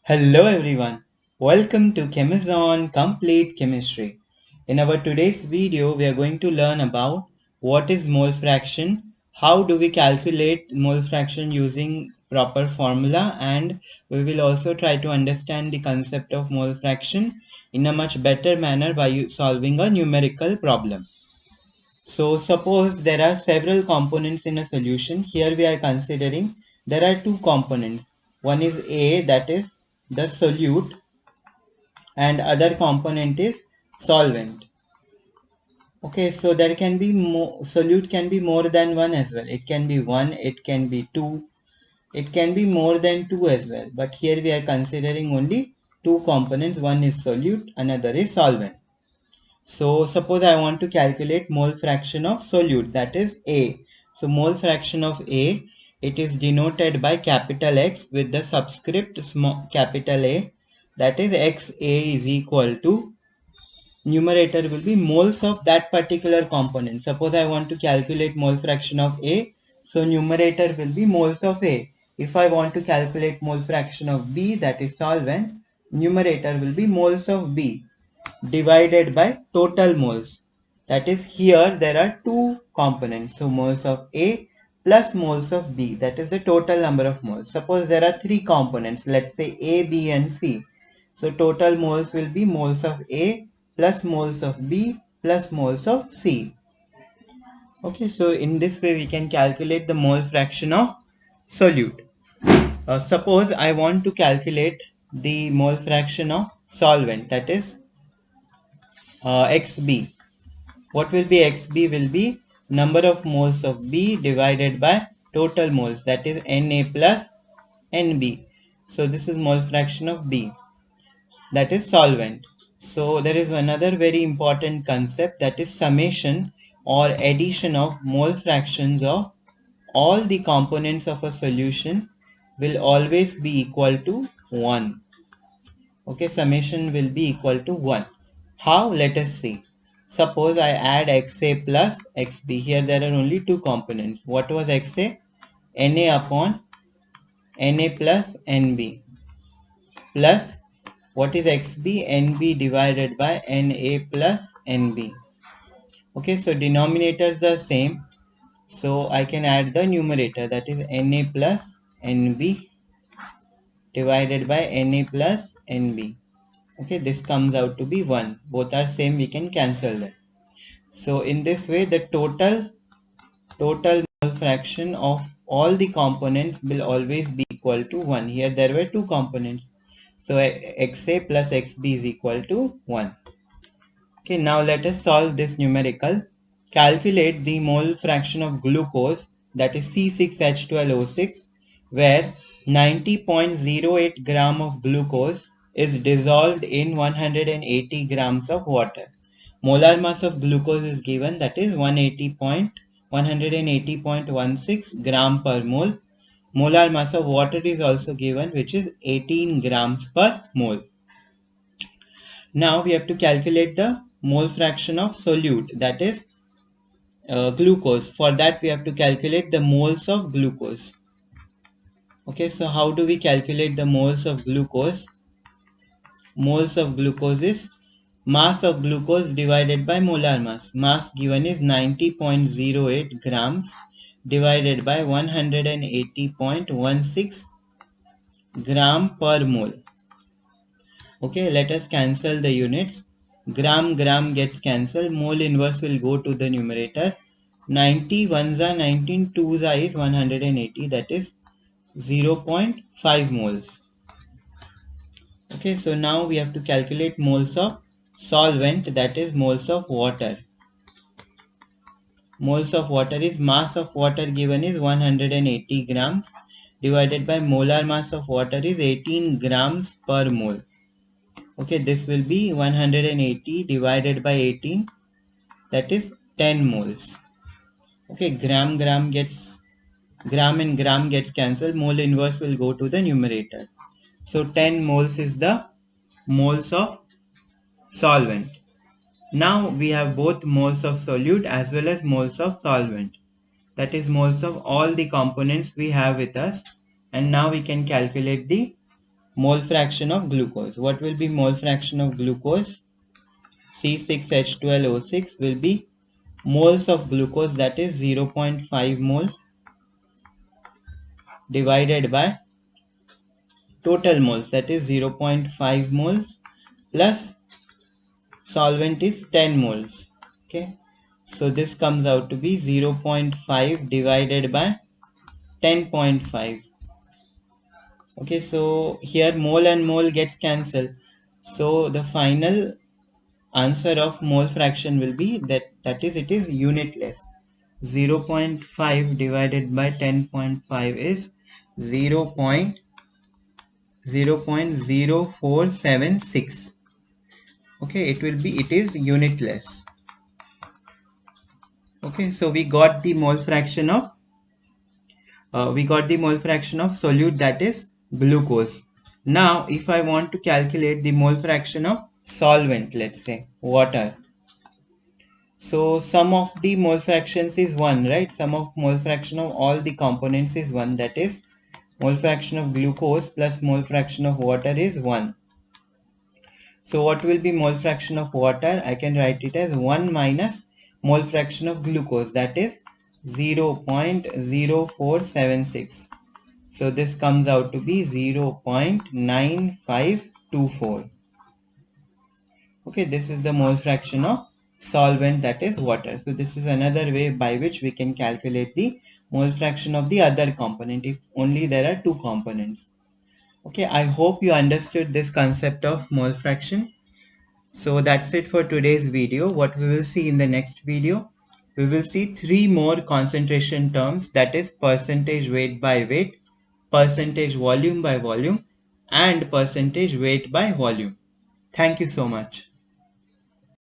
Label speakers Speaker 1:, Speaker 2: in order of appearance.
Speaker 1: Hello everyone, welcome to Chemazon-Complete Chemistry. In our today's video, we are going to learn about what is mole fraction, how do we calculate mole fraction using proper formula, and we will also try to understand the concept of mole fraction in a much better manner by solving a numerical problem. So suppose there are several components in a solution. Here we are considering there are two components. One is A, that is the solute, and other component is solvent. Okay, so there can be more, solute can be more than one as well. It can be one, it can be two, it can be more than two as well. But here we are considering only two components. One is solute, another is solvent. So suppose I want to calculate mole fraction of solute, that is A. So mole fraction of A, it is denoted by capital X with the subscript small capital A, that is XA is equal to, numerator will be moles of that particular component. Suppose I want to calculate mole fraction of A, so numerator will be moles of A. If I want to calculate mole fraction of B, that is solvent, numerator will be moles of B divided by total moles. That is, here there are two components, so moles of A plus moles of B, that is the total number of moles. Suppose there are three components, let's say A, B and C. So total moles will be moles of A plus moles of B plus moles of C. Okay, so in this way we can calculate the mole fraction of solute. Suppose I want to calculate the mole fraction of solvent, that is XB. What will be XB will be number of moles of B divided by total moles, that is Na plus Nb. So this is mole fraction of B, that is solvent. So there is another very important concept, that is summation or addition of mole fractions of all the components of a solution will always be equal to 1. Okay, summation will be equal to 1. How? Let us see. Suppose I add XA plus XB. Here there are only two components. What was XA? Na upon Na plus Nb plus what is XB? Nb divided by Na plus Nb. Okay, so denominators are same. So I can add the numerator, that is Na plus Nb divided by Na plus Nb. Okay, this comes out to be 1. Both are same, we can cancel them. So in this way the total mole fraction of all the components will always be equal to 1. Here there were two components, so XA plus XB is equal to 1. Okay, now let us solve this numerical. Calculate the mole fraction of glucose, that is C6H12O6, where 90.08 gram of glucose is dissolved in 180 grams of water. Molar mass of glucose is given, that is 180.16 gram per mole. Molar mass of water is also given, which is 18 grams per mole. Now we have to calculate the mole fraction of solute, that is glucose. For that we have to calculate the moles of glucose. Okay, so how do we calculate the moles of glucose? Moles of glucose is mass of glucose divided by molar mass. Mass given is 90.08 grams divided by 180.16 gram per mole. Okay, let us cancel the units. Gram gets cancelled. Mole inverse will go to the numerator. 90 ones are 19, 2s are is 180, that is 0.5 moles. Okay, so now we have to calculate moles of solvent, that is moles of water. Moles of water is mass of water given is 180 grams divided by molar mass of water is 18 grams per mole. Okay, this will be 180 divided by 18, that is 10 moles. Okay, gram and gram gets cancelled. Mole inverse will go to the numerator. So 10 moles is the moles of solvent. Now we have both moles of solute as well as moles of solvent. That is moles of all the components we have with us. And now we can calculate the mole fraction of glucose. What will be mole fraction of glucose? C6H12O6 will be moles of glucose, that is 0.5 mole, divided by total moles, that is 0.5 moles, plus solvent is 10 moles. Okay, so this comes out to be 0.5 divided by 10.5. Okay, so here mole and mole gets cancelled, so the final answer of mole fraction will be that is, it is unitless. 0.5 divided by 10.5 is 0.0476. Okay, it is unitless. Okay, so we got the mole fraction of solute, that is glucose. Now if I want to calculate the mole fraction of solvent, let's say water, so sum of the mole fractions is 1, right? Sum of mole fraction of all the components is 1, that is mole fraction of glucose plus mole fraction of water is 1. So what will be mole fraction of water? I can write it as 1 minus mole fraction of glucose, that is 0.0476. So this comes out to be 0.9524. Okay, this is the mole fraction of solvent, that is water. So this is another way by which we can calculate the mole fraction of the other component if only there are two components. Okay, I hope you understood this concept of mole fraction. So that's it for today's video. What we will see in the next video, we will see 3 more concentration terms, that is percentage weight by weight, percentage volume by volume, and percentage weight by volume. Thank you so much.